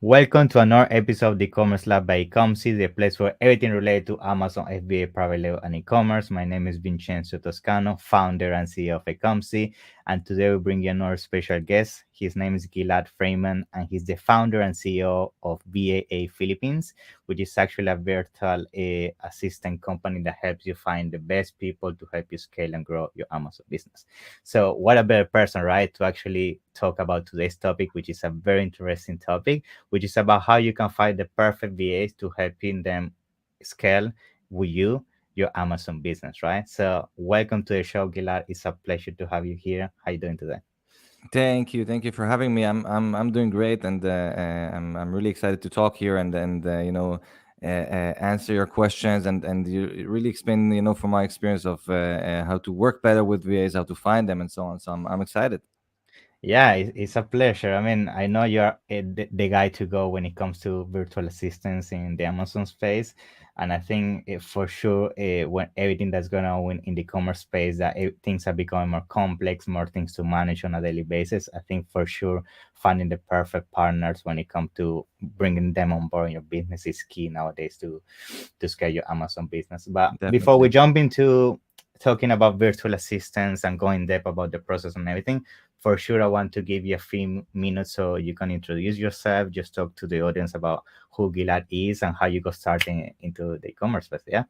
Welcome to another episode of the e-commerce lab by Ecomcy, the place for everything related to Amazon, FBA, private label, and e-commerce. My name is Vincenzo Toscano, founder and CEO of Ecomcy, and today we bring you another special guest. His name is Gilad Freimann, and he's the founder and CEO of VAA Philippines, which is actually a virtual assistant company that helps you find the best people to help you scale and grow your Amazon business. So, what a better person, right, to actually talk about today's topic, which is a very interesting topic, which is about how you can find the perfect VAs to helping them scale with you your Amazon business, right? So welcome to the show, Gilad. It's a pleasure to have you here. How you doing today? Thank you for having me. I'm doing great, and I'm really excited to talk here and answer your questions and you really explain from my experience of how to work better with VAs, how to find them, and so on. So I'm excited. Yeah, it's a pleasure. I mean, I know you're the guy to go when it comes to virtual assistants in the Amazon space. And I think for sure, when everything that's going on in the commerce space, that things are becoming more complex, more things to manage on a daily basis. I think for sure, finding the perfect partners when it comes to bringing them on board in your business is key nowadays to scale your Amazon business. But before we Definitely. jump into talking about virtual assistants and going in depth about the process and everything, for sure I want to give you a few minutes so you can introduce yourself, just talk to the audience about who Gilad is and how you got started into the e-commerce space. Yeah.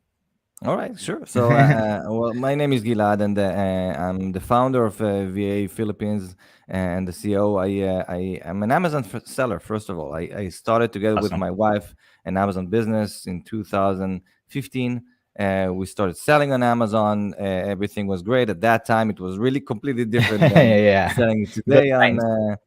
All right, sure. So, well, my name is Gilad, and I'm the founder of VA Philippines and the CEO. I am an Amazon seller. First of all, I started together with Awesome. my wife an Amazon business in 2015. We started selling on Amazon. Everything was great at that time. It was really completely different than Yeah. selling Good today on. times.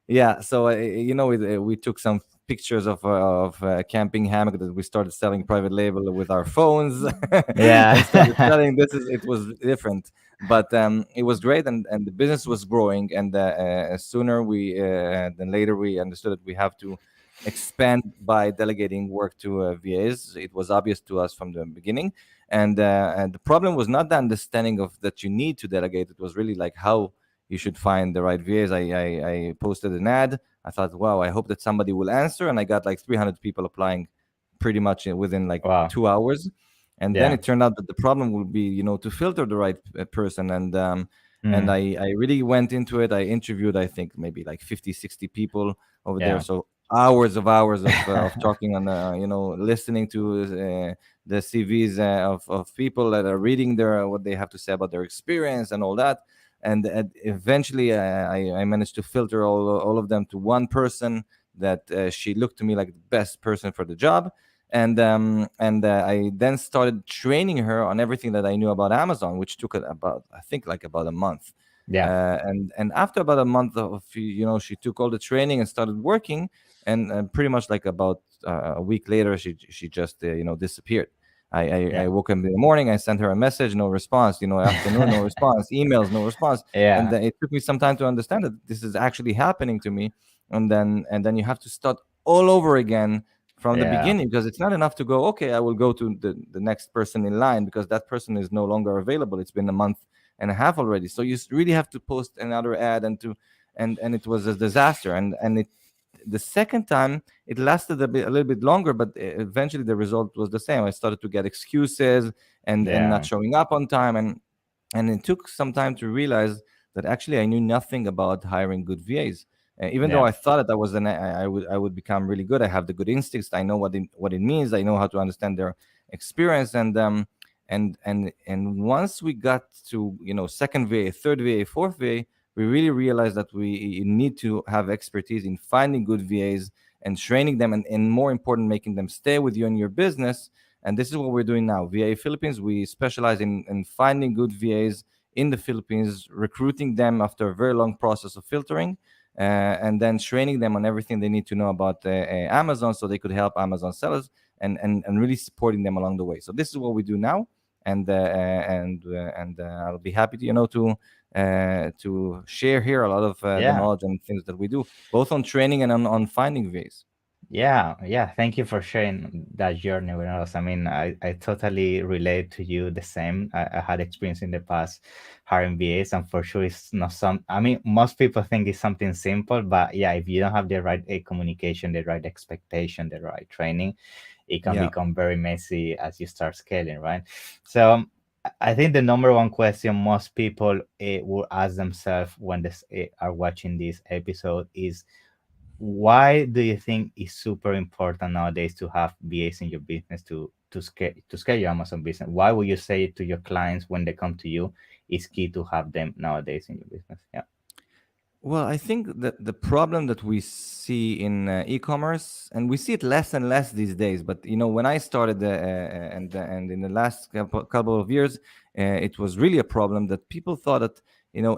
Yeah, so we took some pictures of a camping hammock that we started selling private label with our phones and started Yeah. selling. It was different, but it was great, and the business was growing. And sooner we than later we understood that we have to expand by delegating work to VAs. It was obvious to us from the beginning, and the problem was not the understanding of that you need to delegate. It was really like how you should find the right VAs. I posted an ad. I thought, wow, I hope that somebody will answer, and I got like 300 people applying, pretty much within like Wow. 2 hours. And then Yeah. it turned out that the problem would be, to filter the right person. And Mm. I really went into it. I interviewed, I think, maybe like 50, 60 people over there. Yeah. So hours of talking on, listening to the CVs of people that are reading their what they have to say about their experience and all that. And eventually I managed to filter all of them to one person that she looked to me like the best person for the job. And I then started training her on everything that I knew about Amazon, which took about, I think, like about a month. Yeah. And after about a month of, she took all the training and started working. And pretty much like about a week later, she just disappeared. I Yeah. woke up in the morning. I sent her a message, no response. Afternoon, no response. Emails, no response. And Yeah. then it took me some time to understand that this is actually happening to me. And then you have to start all over again from the Yeah. beginning, because it's not enough to go, okay, I will go to the next person in line, because that person is no longer available. It's been a month and a half already. So you really have to post another ad, and it was a disaster. And the second time it lasted a little bit longer, but eventually the result was the same. I started to get excuses and not Yeah. showing up on time, and it took some time to realize that actually I knew nothing about hiring good VAs. Even though Yeah. I thought that I would become really good. I have the good instincts. I know what it means. I know how to understand their experience. And once we got to second VA, third VA, fourth VA, we really realized that we need to have expertise in finding good VAs and training them, and more important, making them stay with you in your business. And this is what we're doing now. VA Philippines, we specialize in finding good VAs in the Philippines, recruiting them after a very long process of filtering, and then training them on everything they need to know about Amazon, so they could help Amazon sellers, and really supporting them along the way. So this is what we do now, and I'll be happy to to share here a lot of the Yeah. knowledge and things that we do, both on training and on finding VAs. Yeah. Thank you for sharing that journey with us. I mean, I totally relate to you the same. I had experience in the past hiring VAs, and for sure it's not some. I mean, most people think it's something simple, but yeah, if you don't have the right communication, the right expectation, the right training, it can Yeah. become very messy as you start scaling, right? So I think the number one question most people will ask themselves when they are watching this episode is, why do you think it's super important nowadays to have VAs in your business to scale your Amazon business? Why would you say to your clients when they come to you it's key to have them nowadays in your business? Yeah. Well, I think that the problem that we see in e-commerce, and we see it less and less these days. But when I started, and in the last couple of years, it was really a problem that people thought that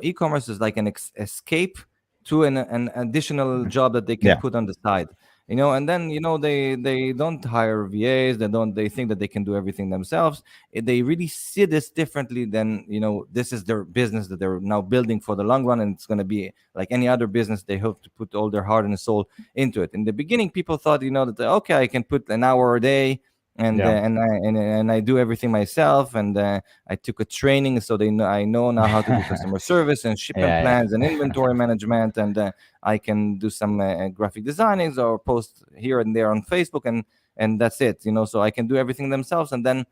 e-commerce is like an escape to an additional Mhm. job that they can Yeah. put on the side. And then they don't hire VAs. They think that they can do everything themselves. They really see this differently than this is their business that they're now building for the long run, and it's going to be like any other business. They hope to put all their heart and soul into it. In the beginning, people thought that okay, I can put an hour a day, Yeah. and I do everything myself, and I took a training, so I know now how to do customer service and shipment Yeah. plans and inventory management, and I can do some graphic designing or post here and there on Facebook, and that's it. So I can do everything themselves, and then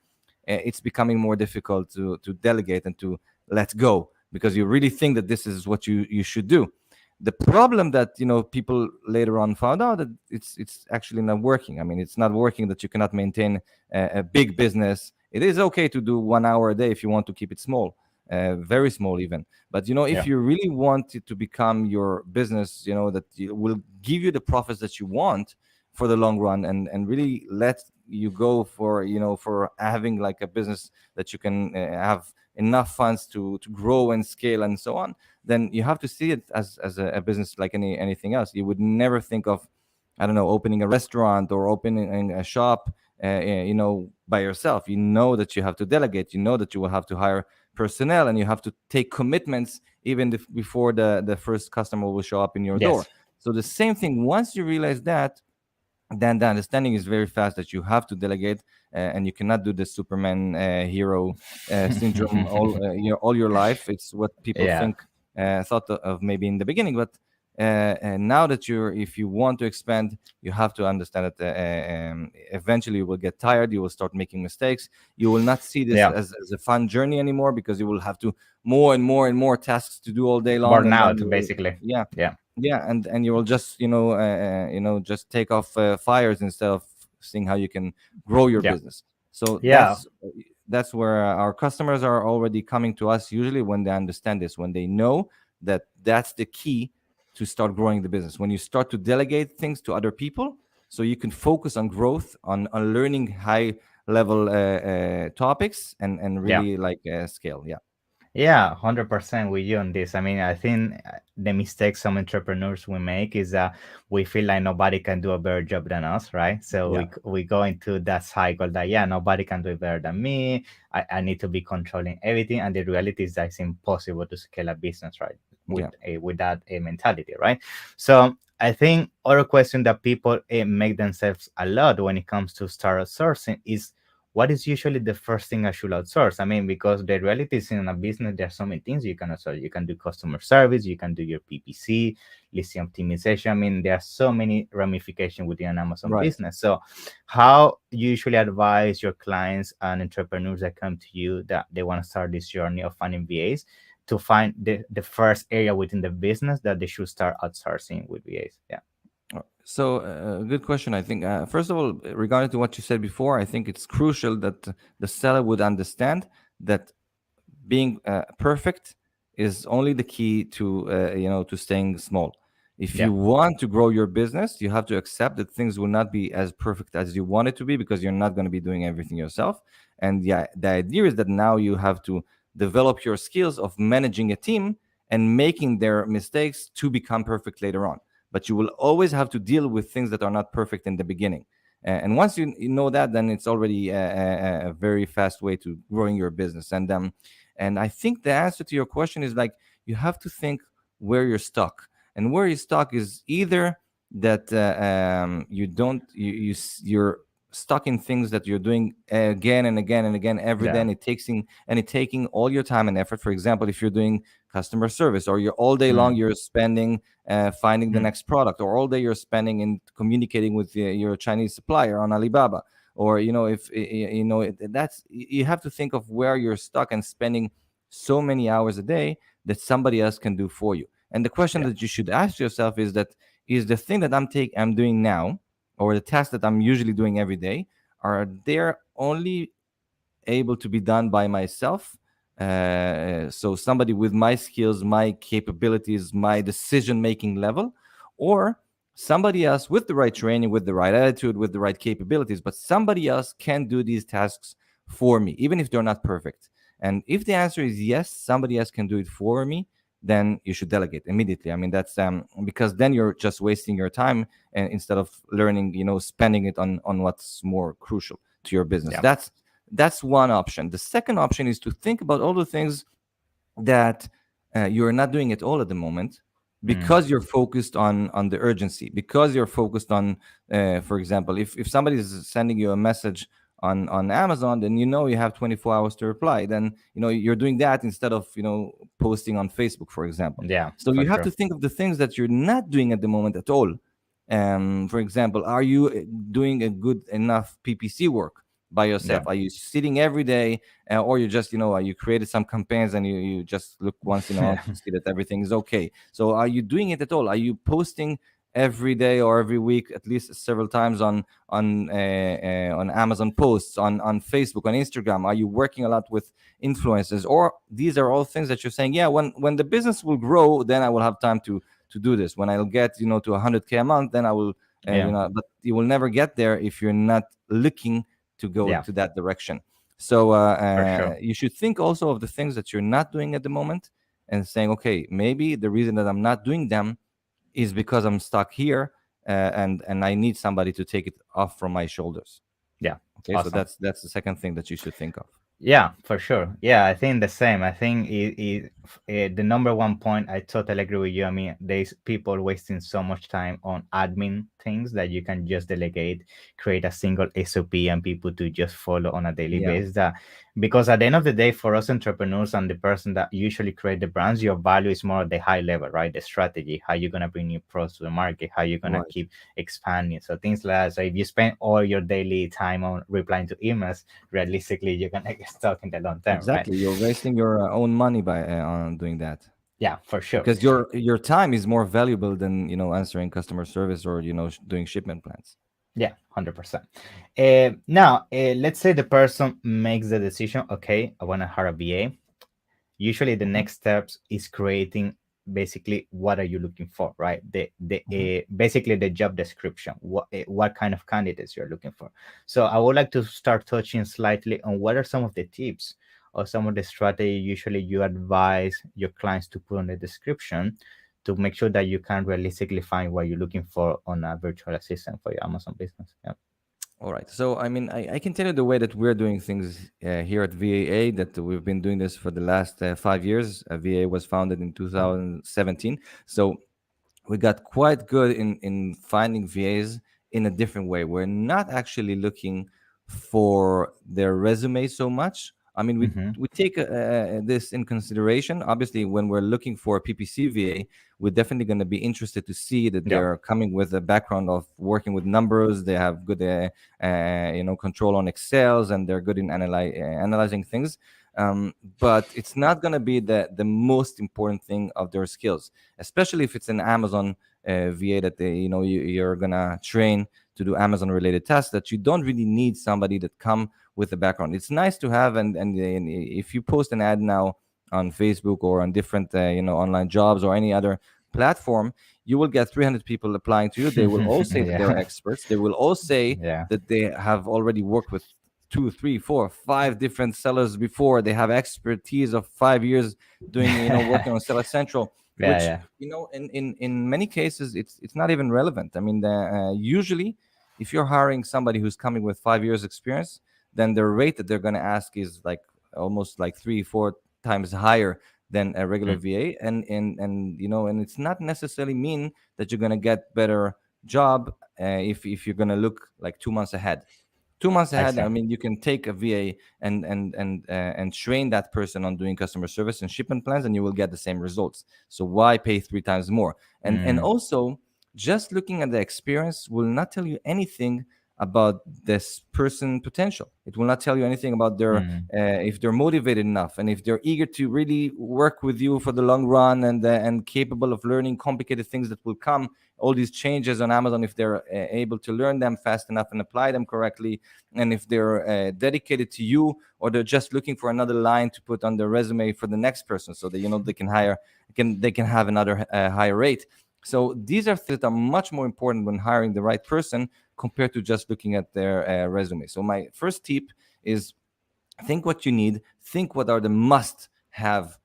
it's becoming more difficult to delegate and to let go, because you really think that this is what you should do. The problem that people later on found out that it's actually not working. I mean, it's not working that you cannot maintain a big business. It is okay to do 1 hour a day if you want to keep it small, very small even. But if Yeah. you really want it to become your business, that will give you the profits that you want for the long run, and really let you go for for having like a business that you can have enough funds to grow and scale and so on, then you have to see it as a business like anything else. You would never think of, I don't know, opening a restaurant or opening a shop, by yourself. You know that you have to delegate. You know that you will have to hire personnel, and you have to take commitments even before the first customer will show up in your door. Yes. So the same thing. Once you realize that, then the understanding is very fast that you have to delegate, and you cannot do the Superman hero syndrome all your life. It's what people Yeah. think, thought of maybe in the beginning, but and now that if you want to expand, you have to understand that eventually you will get tired. You will start making mistakes. You will not see this Yeah. as a fun journey anymore, because you will have to more and more and more tasks to do all day long, and then Burnout, you will, basically. yeah, Yeah. and you will just just take off fires instead of seeing how you can grow your Yeah. business. So Yeah. that's where our customers are already coming to us, usually when they understand this, when they know that that's the key to start growing the business. When you start to delegate things to other people, so you can focus on growth, on learning high level topics, and Yeah. really like scale. Yeah. Yeah, 100% with you on this. I mean, I think the mistake some entrepreneurs we make is that we feel like nobody can do a better job than us, right? So Yeah. we go into that cycle that, yeah, nobody can do it better than me. I need to be controlling everything. And the reality is that it's impossible to scale a business, right? Yeah. With that mentality, right? So I think other question that people make themselves a lot when it comes to start sourcing is, what is usually the first thing I should outsource? I mean, because the reality is in a business, there are so many things you can outsource. You can do customer service, you can do your PPC, listing optimization. I mean, there are so many ramifications within an Amazon Right. business. So, how you usually advise your clients and entrepreneurs that come to you that they want to start this journey of finding VAs to find the first area within the business that they should start outsourcing with VAs? Yeah. So, good question. I think, first of all, regarding to what you said before, I think it's crucial that the seller would understand that being perfect is only the key to to staying small. If Yeah. you want to grow your business, you have to accept that things will not be as perfect as you want it to be, because you're not going to be doing everything yourself. And yeah, the idea is that now you have to develop your skills of managing a team and making their mistakes to become perfect later on. But you will always have to deal with things that are not perfect in the beginning. And once you know that, then it's already a very fast way to growing your business. And I think the answer to your question is like, you have to think where you're stuck. And where you're stuck is either that you don't you're stuck in things that you're doing again and again and again every day, Yeah. and it taking all your time and effort. For example, if you're doing customer service, or you're all day long Mm. you're spending finding the Mm. next product, or all day you're spending in communicating with your Chinese supplier on Alibaba, or if that's, you have to think of where you're stuck and spending so many hours a day that somebody else can do for you. And the question Yeah. that you should ask yourself is that, is the thing that I'm doing now, or the task that I'm usually doing every day, are they only able to be done by myself? So somebody with my skills, my capabilities, my decision making level, or somebody else with the right training, with the right attitude, with the right capabilities, but somebody else can do these tasks for me, even if they're not perfect. And if the answer is yes, somebody else can do it for me, then you should delegate immediately. I mean, that's because then you're just wasting your time, and instead of learning, spending it on what's more crucial to your business. Yeah. That's one option. The second option is to think about all the things that you're not doing at all at the moment, Mm. because you're focused on the urgency, because you're focused on, for example, if somebody is sending you a message on Amazon, then you have 24 hours to reply. Then you're doing that instead of posting on Facebook, for example. Yeah, So for you have to sure. think of the things that you're not doing at the moment at all. For example, are you doing a good enough PPC work by Yeah. yourself? Are you sitting every day, or you just you created some campaigns and you just look once in a while Yeah. to see that everything is okay? So are you doing it at all? Are you posting every day or every week at least several times on Amazon posts, on Facebook, on Instagram? Are you working a lot with influencers? Or these are all things that you're saying, yeah, when the business will grow, then I will have time to do this. When I'll get to 100K a month, then I will Yeah. but you will never get there if you're not looking to go Yeah, to that direction. So for sure. you should think also of the things that you're not doing at the moment, and saying, okay, maybe the reason that I'm not doing them is because I'm stuck here, and I need somebody to take it off from my shoulders. Yeah. Okay, so Awesome. that's the second thing that you should think of. Yeah, for sure. Yeah, I think the same. I think the number one point, I totally agree with you. I mean, there's people wasting so much time on admin things that you can just delegate, create a single SOP, and people to just follow on a daily Yeah, basis. That because at the end of the day, for us entrepreneurs and the person that usually create the brands, your value is more at the high level, right? The strategy, how you're gonna bring new products to the market, how you're gonna right. keep expanding. So things like that. So if you spend all your daily time on replying to emails, realistically you're gonna get stuck in the long term, right? Exactly. You're wasting your own money by on doing that, Yeah, for sure. because your time is more valuable than answering customer service, or doing shipment plans. Yeah, 100%. Now, let's say the person makes the decision, okay, I want to hire a VA. Usually the Hmm. next steps is creating basically what are you looking for, right? The Hmm. basically the job description, what kind of candidates you're looking for. So I would like to start touching slightly on what are some of the tips or some of the strategy usually you advise your clients to put on the description to make sure that you can realistically find what you're looking for on a virtual assistant for your Amazon business. Yeah. All right. So, I mean, I can tell you the way that we're doing things here at VAA, that we've been doing this for the last 5 years. VAA was founded in 2017. So, we got quite good in finding VAs in a different way. We're not actually looking for their resume so much. I mean, Mm-hmm. we take this in consideration. Obviously, when we're looking for a PPC VA, we're definitely going to be interested to see that Yeah. they're coming with a background of working with numbers. They have good, control on Excels, and they're good in analyzing things. But it's not going to be the most important thing of their skills, especially if it's an Amazon VA that you're gonna train to do Amazon related tasks, that you don't really need somebody that come with a background. It's nice to have, and if you post an ad now on Facebook or on different online jobs or any other platform, you will get 300 people applying to you. They will all say that they're Yeah. experts. They will all say Yeah. that they have already worked with two, three, four, five different sellers before. They have expertise of 5 years doing, working on Seller Central, Yeah. which Yeah. in many cases it's not even relevant. I mean, usually if you're hiring somebody who's coming with 5 years experience, then the rate that they're going to ask is like almost like 3 4 times higher than a regular Mm. VA. And it's not necessarily mean that you're going to get better job if you're going to look like 2 months ahead. 2 months I ahead, see. I mean, you can take a VA and train that person on doing customer service and shipment plans, and you will get the same results. So why pay 3 times more? And Mm, also, just looking at the experience will not tell you anything about this person potential. It will not tell you anything about their mm, if they're motivated enough and if they're eager to really work with you for the long run, and capable of learning complicated things that will come, all these changes on Amazon, if they're able to learn them fast enough and apply them correctly, and if they're dedicated to you, or they're just looking for another line to put on their resume for the next person, so that they can hire, they can have another higher rate. So these are things that are much more important when hiring the right person compared to just looking at their resume. So my first tip is, think what you need, think what are the must have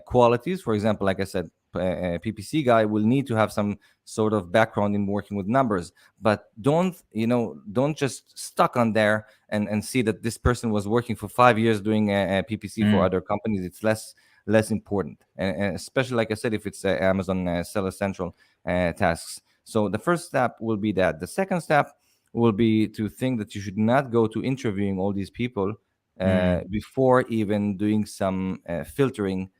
qualities. For example, like I said, PPC guy will need to have some sort of background in working with numbers, but don't just stuck on there and see that this person was working for 5 years doing PPC for mm, other companies. It's less important, and especially, like I said, if it's Amazon Seller Central tasks. So the first step will be that. The second step will be to think that you should not go to interviewing all these people mm. before even doing some filtering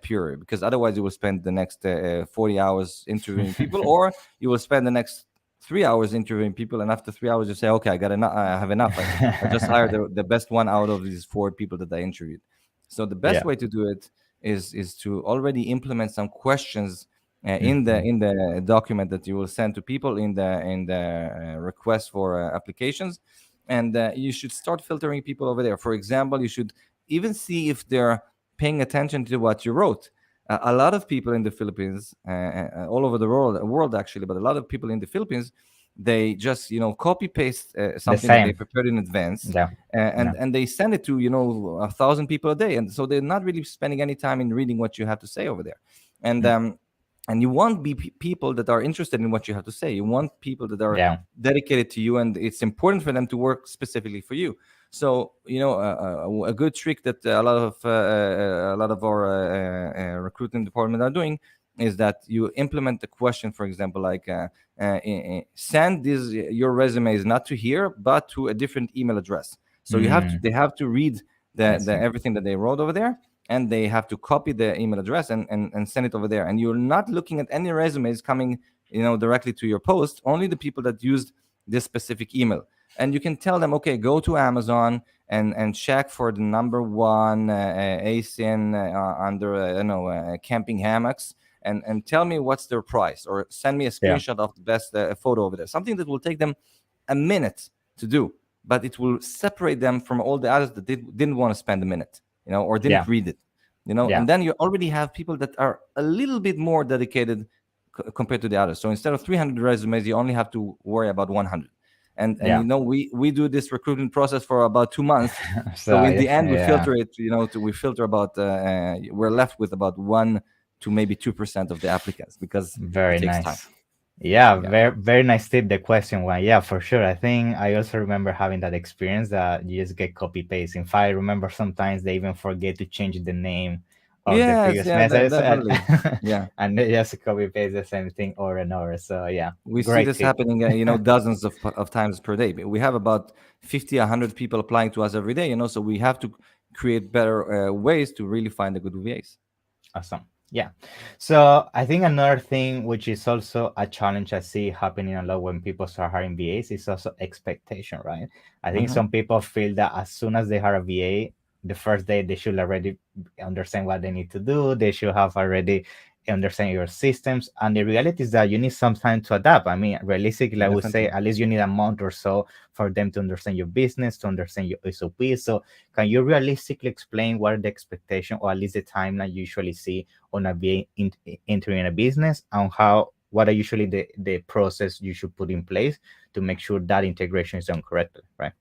period, because otherwise you will spend the next 40 hours interviewing people, or you will spend the next 3 hours interviewing people, and after 3 hours you say, okay, I got enough, I have enough, I just hired the best one out of these four people that I interviewed. So the best Yeah. way to do it is to already implement some questions Mhm. in the document that you will send to people in the request for applications, and you should start filtering people over there. For example, you should even see if they're paying attention to what you wrote. A lot of people in the Philippines, all over the world actually, but a lot of people in the Philippines, they just copy paste The something that they same. prepared in advance, Yeah. and Yeah. and they send it to 1,000 people a day, and so they're not really spending any time in reading what you have to say over there. and Mm, um, and you want people that are interested in what you have to say. You want people that are yeah. dedicated to you, and it's important for them to work specifically for you. So a good trick that a lot of our recruiting department are doing is that you implement the question, for example, like send this your resumes not to here but to a different email address. So Mm, they have to read I the see. everything that they wrote over there, and they have to copy the email address and send it over there. And you're not looking at any resumes coming directly to your post, only the people that used this specific email. And you can tell them, okay, go to Amazon and check for the number one ASIN under camping hammocks, and tell me what's their price, or send me a Yeah. screenshot of the best photo over there. Something that will take them a minute to do, but it will separate them from all the others that didn't want to spend a minute, or Yeah. didn't read it, Yeah. and then you already have people that are a little bit more dedicated compared to the others. So instead of 300 resumes, you only have to worry about 100. And Yeah. we do this recruitment process for about 2 months. So So in the end, we yeah. filter it. We filter about we're left with about 1 to maybe 2% of the applicants, because it Very takes time. nice. Yeah, Yeah. very nice tip. The question one, yeah, for sure. I think I also remember having that experience that you just get copy paste. In fact, I remember sometimes they even forget to change the name of the Yes. previous Yeah. message, and Definitely. Yeah. and they just copy paste the same thing over and over. So yeah, We see great this tip. happening, dozens of times per day. We have about 50, 100 people applying to us every day, so we have to create better ways to really find the good VAs. Awesome. Yeah. So I think another thing which is also a challenge I see happening a lot when people start hiring VAs is also expectation, right? I think Hmm. some people feel that as soon as they hire a VA, the first day they should already understand what they need to do. They should have already understand your systems. And the reality is that you need some time to adapt. I mean, realistically, I would say Definitely. at least you need a month or so for them to understand your business, to understand your SOP. So can you realistically explain what are the expectation or at least the timeline you usually see on a VA entering a business, and how what are usually the process you should put in place to make sure that integration is done correctly, right?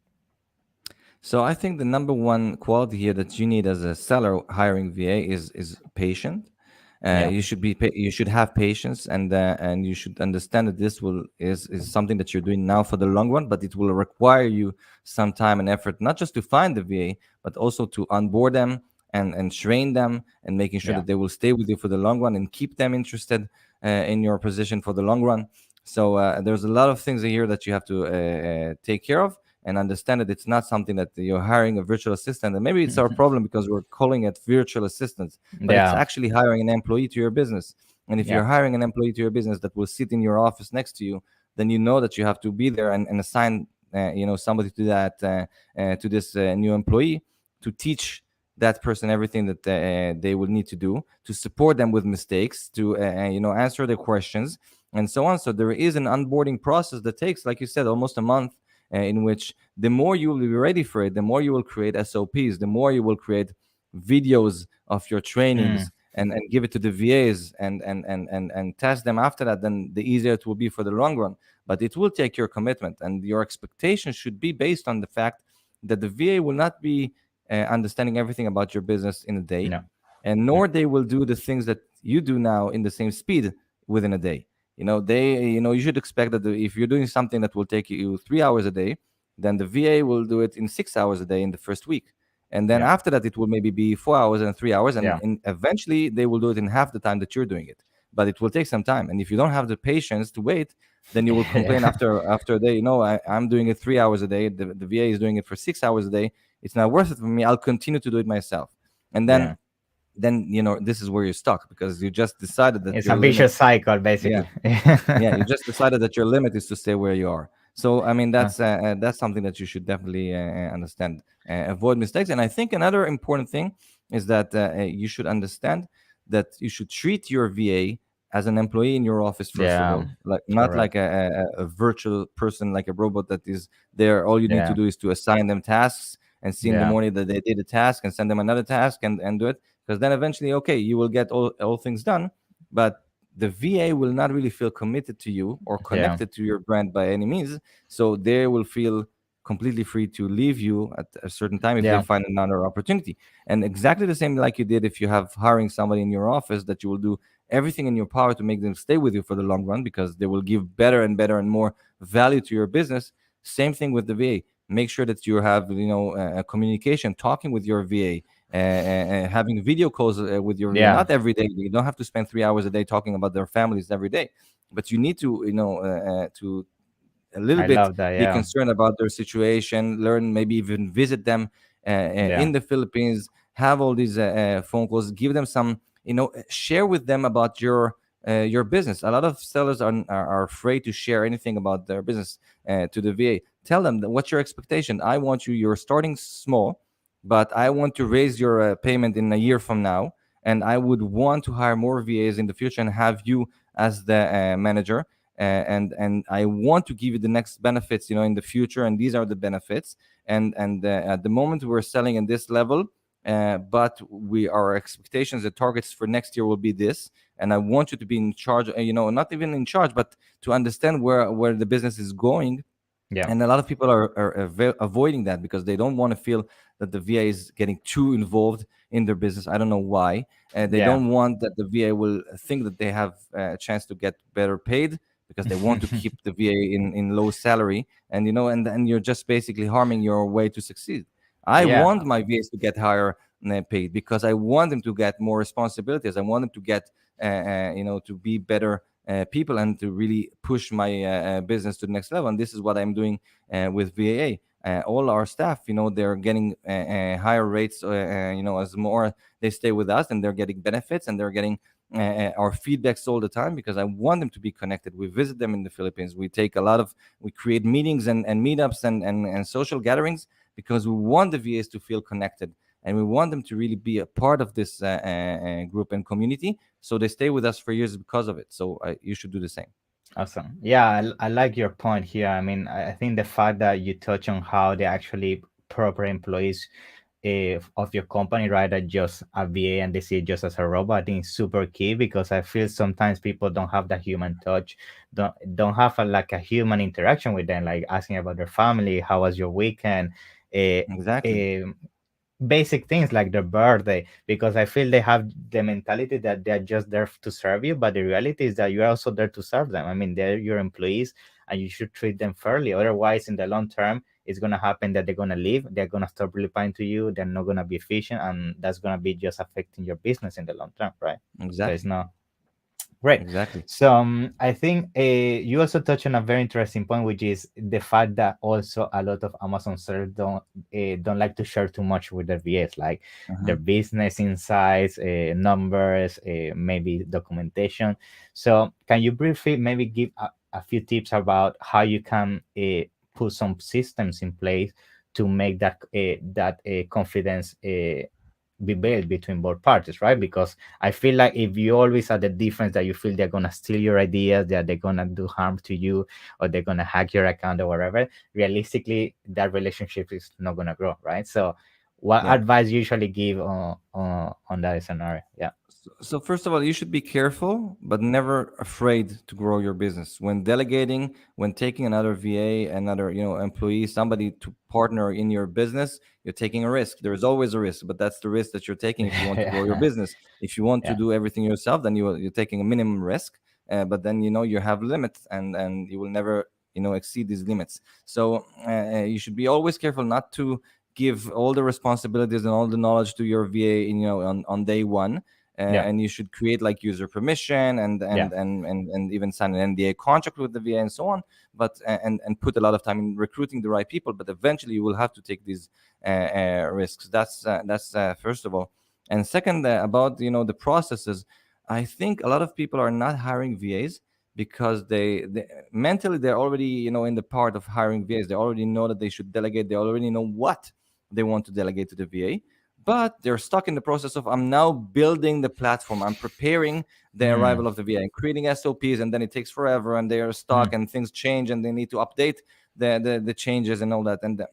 So I think the number one quality here that you need as a seller hiring VA is patient. Yeah. You should have patience, and you should understand that this will is something that you're doing now for the long run, but it will require you some time and effort, not just to find the VA, but also to onboard them and train them, and making sure Yeah. that they will stay with you for the long run and keep them interested in your position for the long run. So there's a lot of things here that you have to take care of, and understand that it's not something that you're hiring a virtual assistant. And maybe it's our problem because we're calling it virtual assistants, but it's Yeah, actually hiring an employee to your business. And if yeah, you're hiring an employee to your business that will sit in your office next to you, then you know that you have to be there and assign somebody to that to this new employee to teach that person everything that they will need to do, to support them with mistakes, to answer their questions, and so on. So there is an onboarding process that takes, like you said, almost a month, in which the more you will be ready for it, the more you will create SOPs, the more you will create videos of your mm, trainings, and give it to the VAs, and test them after that, then the easier it will be for the long run. But it will take your commitment, and your expectations should be based on the fact that the VA will not be understanding everything about your business in a day, no, and no, nor they will do the things that you do now in the same speed within a day. You should expect that if you're doing something that will take you 3 hours a day, then the VA will do it in 6 hours a day in the first week, and then yeah, after that it will maybe be 4 hours and 3 hours, and, yeah, and eventually they will do it in half the time that you're doing it. But it will take some time, and if you don't have the patience to wait, then you will complain yeah, after a day. I'm doing it 3 hours a day. The VA is doing it for 6 hours a day. It's not worth it for me. I'll continue to do it myself. And then yeah. then this is where you're stuck, because you just decided that It's your a limit. vicious cycle, Yeah, basically. yeah, you just decided that your limit is to stay where you are. So I mean, Uh, that's something that you should definitely understand. Avoid mistakes. And I think another important thing is that you should understand that you should treat your VA as an employee in your office, first of yeah, all, like not correct. like a virtual person, like a robot that is there. All you need to Yeah, do is to assign them tasks and see in the yeah, morning that they did a task, and send them another task, and do it. Because then eventually, okay, you will get all things done. But the VA will not really feel committed to you or yeah, connected to your brand by any means. So they will feel completely free to leave you at a certain time if they yeah, find another opportunity. And exactly the same like you did if you have hiring somebody in your office, that you will do everything in your power to make them stay with you for the long run, because they will give better and better and more value to your business. Same thing with the VA. Make sure that you have communication, talking with your VA, having video calls with your VA. yeah. Not every day. You don't have to spend 3 hours a day talking about their families every day, but you need to, to a little I bit love that. be Yeah, concerned about their situation, learn, maybe even visit them yeah, in the Philippines, have all these phone calls, give them some, share with them about your business. A lot of sellers are afraid to share anything about their business to the VA. Tell them that what's your expectation. You're starting small, but I want to raise your payment in a year from now, and I would want to hire more VAs in the future and have you as the manager, and I want to give you the next benefits, in the future, and these are the benefits. And at the moment we're selling in this level, but our expectations, the targets for next year will be this, and I want you to be in charge. Not even in charge, but to understand where the business is going. yeah, And a lot of people are avoiding that because they don't want to feel that the VA is getting too involved in their business. I don't know why. They yeah, don't want that the VA will think that they have a chance to get better paid, because they want to keep the VA in low salary, and you're just basically harming your way to succeed. I yeah, want my VAs to get higher paid, because I want them to get more responsibilities. I want them to get to be better people, and to really push my business to the next level. And this is what I'm doing with VAA. All our staff, they're getting higher rates, as more they stay with us, and they're getting benefits, and they're getting our feedbacks all the time, because I want them to be connected. We visit them in the Philippines. We create meetings and meetups and social gatherings, because we want the VAs to feel connected, and we want them to really be a part of this group and community, so they stay with us for years because of it. So you should do the same. awesome. Yeah, I like your point here. I mean, I think the fact that you touch on how they actually proper employees of your company rather than just a VA and they see it just as a robot, I think it's super key because I feel sometimes people don't have that human touch, don't have like a human interaction with them, like asking about their family, how was your weekend, uh, Exactly. uh, basic things like their birthday, because I feel they have the mentality that they're just there to serve you, but the reality is that you're also there to serve them. I mean, they're your employees and you should treat them fairly. Otherwise, in the long term, it's gonna happen that they're gonna leave, they're gonna stop replying to you, they're not gonna be efficient, and that's gonna be just affecting your business in the long term, right? So it's Exactly. not. Great. Exactly. So I think you also touched on a very interesting point, which is the fact that also a lot of Amazon sellers don't like to share too much with their VAs, like their Uh-huh. business insights, numbers, maybe documentation. So can you briefly maybe give a few tips about how you can put some systems in place to make that confidence be built between both parties, right? Because I feel like if you always are the difference that you feel they're gonna steal your ideas, that they're gonna do harm to you, or they're gonna hack your account or whatever, realistically, that relationship is not gonna grow, right? So, what Yeah. advice you usually give on that scenario? Yeah, So first of all, you should be careful, but never afraid to grow your business. When delegating, when taking another VA, another employee, somebody to partner in your business, you're taking a risk. There is always a risk, but that's the risk that you're taking if you want to grow your yeah, business. If you want to yeah, do everything yourself, then you're taking a minimum risk. But then you have limits, and you will never exceed these limits. So you should be always careful not to give all the responsibilities and all the knowledge to your VA, on day one, yeah, and you should create like user permission yeah. and even sign an NDA contract with the VA and so on. But and put a lot of time in recruiting the right people. But eventually, you will have to take these risks. That's first of all. And second, about the processes, I think a lot of people are not hiring VAs because they mentally they're already in the part of hiring VAs. They already know that they should delegate. They already know what they want to delegate to the VA, but they're stuck in the process of I'm now building the platform, I'm preparing the Hmm. arrival of the VA and creating SOPs, and then it takes forever, and they are Hmm. stuck, and things change, and they need to update the changes and all that. And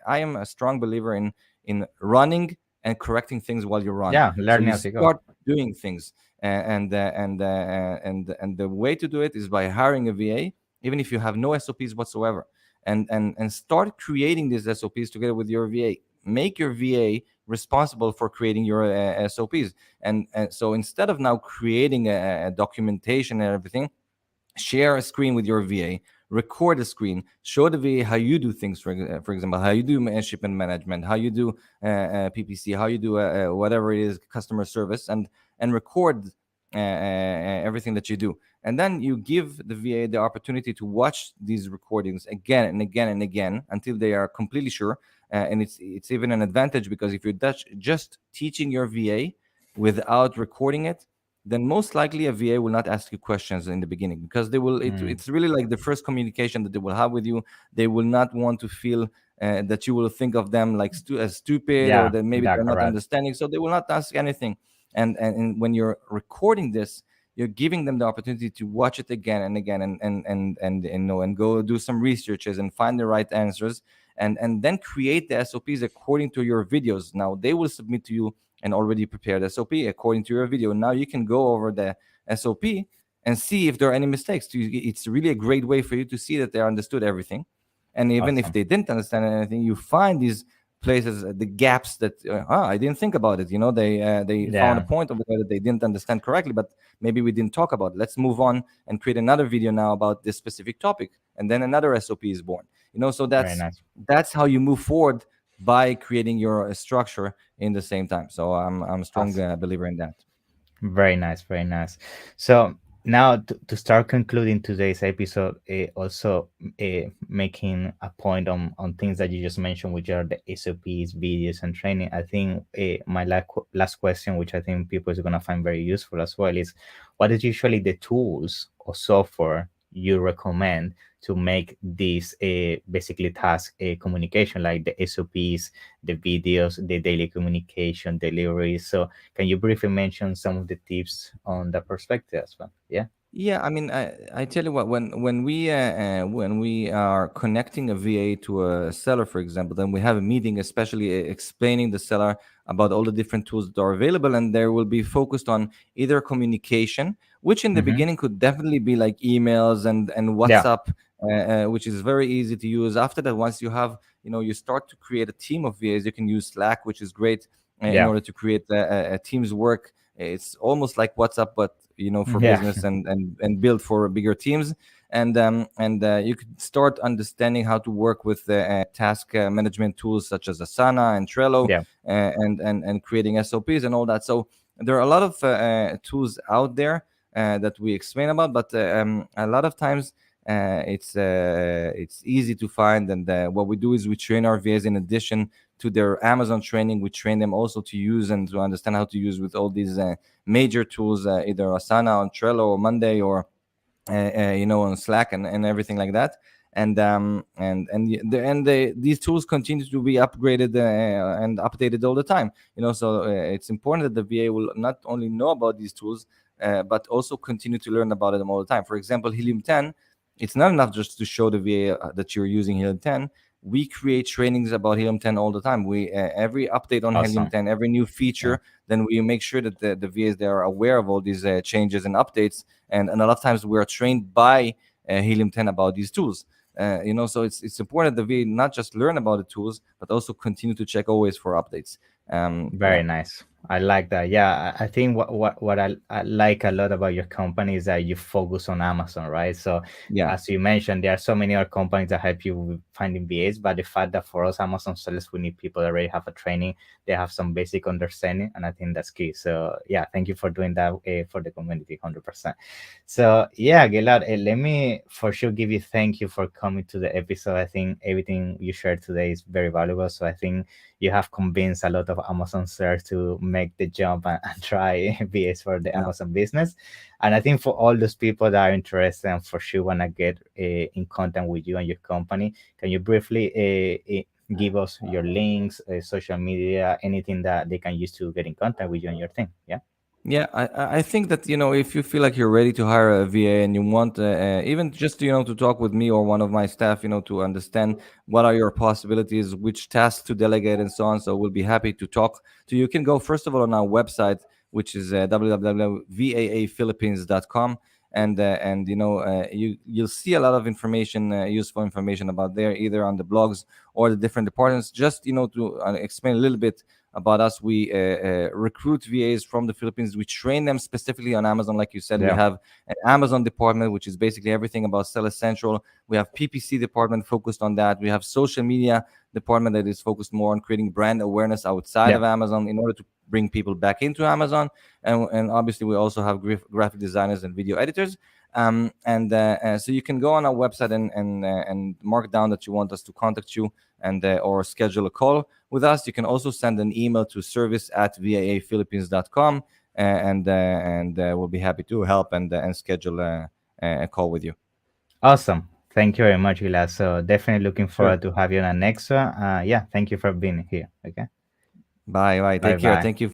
I am a strong believer in running and correcting things while you run. Yeah, So learning you as you go. start doing things, and the way to do it is by hiring a VA, even if you have no SOPs whatsoever, and start creating these SOPs together with your VA. Make your VA responsible for creating your SOPs. And so instead of now creating a documentation and everything, share a screen with your VA, record a screen, show the VA how you do things, for example, how you do shipment management, how you do PPC, how you do whatever it is, customer service, and record everything that you do. And then you give the VA the opportunity to watch these recordings again and again and again until they are completely sure. And it's even an advantage because if you're just teaching your VA without recording it, then most likely a VA will not ask you questions in the beginning because they will. Hmm. It's really like the first communication that they will have with you. They will not want to feel that you will think of them like as stupid, or Yeah, that maybe yeah, they're not correct. understanding. So they will not ask anything. And when you're recording this, you're giving them the opportunity to watch it again and again, and go do some researches and find the right answers, and then create the SOPs according to your videos. Now they will submit to you an already prepared SOP according to your video. Now you can go over the SOP and see if there are any mistakes. It's really a great way for you to see that they understood everything. And even if Awesome. they didn't understand anything, you find these places, the gaps that I didn't think about it. They found a Yeah, point over there that they didn't understand correctly, but maybe we didn't talk about it. Let's move on and create another video now about this specific topic, and then another SOP is born. So very that's nice. that's how you move forward by creating your structure in the same time. So I'm a strong Awesome. believer in that. Very nice, very nice. So now to start concluding today's episode, also making a point on things that you just mentioned, which are the SOPs, videos, and training. I think my last question, which I think people is gonna find very useful as well, is what is usually the tools or software you recommend to make this basically task communication, like the SOPs, the videos, the daily communication, deliveries. So can you briefly mention some of the tips on that perspective as well? Yeah. Yeah, I mean, I tell you what, when we are connecting a VA to a seller, for example, then we have a meeting, especially explaining the seller about all the different tools that are available, and there will be focused on either communication, which in the Mm-hmm. beginning could definitely be like emails and Yeah. WhatsApp, which is very easy to use. After that, once you have, you start to create a team of VAs, you can use Slack, which is great in Yeah. order to create a team's work. It's almost like WhatsApp, but for Yeah. business and build for bigger teams. And you could start understanding how to work with the task management tools such as Asana and Trello, Yeah. and creating SOPs and all that. So there are a lot of tools out there. that we explain about. But a lot of times it's easy to find, and what we do is we train our VAs in addition to their Amazon training. We train them also to use and to understand how to use with all these major tools, either Asana on Trello or Monday, or on Slack, and everything like that. And these tools continue to be upgraded and updated all the time. So it's important that the VA will not only know about these tools, but also continue to learn about them all the time. For example, Helium 10, it's not enough just to show the VA that you're using Helium 10. We create trainings about Helium 10 all the time. We every update on Helium Awesome. 10, every new feature, then we make sure that the VAs, they are aware of all these changes and updates. And a lot of times we are trained by Helium 10 about these tools. So it's important that we not just learn about the tools, but also continue to check always for updates. Yeah. Very nice. I like that. Yeah, I think what I like a lot about your company is that you focus on Amazon, right? So Yeah. as you mentioned, there are so many other companies that help you with finding VAs, but the fact that for us Amazon sellers, we need people that already have a training, they have some basic understanding, and I think that's key. So yeah, thank you for doing that for the community, 100%. So yeah, Gilad, let me for sure give you thank you for coming to the episode. I think everything you shared today is very valuable. So I think you have convinced a lot of Amazon sellers to make the jump and try VAs for the Yeah. Amazon business. And I think for all those people that are interested and for sure want to get in contact with you and your company, can you briefly give us your links, social media, anything that they can use to get in contact with you and your team? Yeah. Yeah, I think that, if you feel like you're ready to hire a VA, and you want even just to talk with me or one of my staff, to understand what are your possibilities, which tasks to delegate, and so on. So we'll be happy to talk to you. You can go first of all on our website, which is www.vaaphilippines.com, and you'll see a lot of information, useful information about there, either on the blogs or the different departments. Just to explain a little bit about us. We recruit VAs from the Philippines. We train them specifically on Amazon. Like you said, we Yeah. have an Amazon department, which is basically everything about Seller Central. We have PPC department focused on that. We have social media department that is focused more on creating brand awareness outside Yeah. of Amazon in order to bring people back into Amazon. And obviously, we also have graphic designers and video editors. So you can go on our website and mark down that you want us to contact you, and or schedule a call with us. You can also send an email to service@vaaphilippines.com, and we'll be happy to help and schedule a call with you. Awesome. Thank you very much, Gilad. So definitely looking Sure. forward to have you on the next one. Yeah, thank you for being here. Okay. Bye. Bye. Bye Take care. bye. Thank you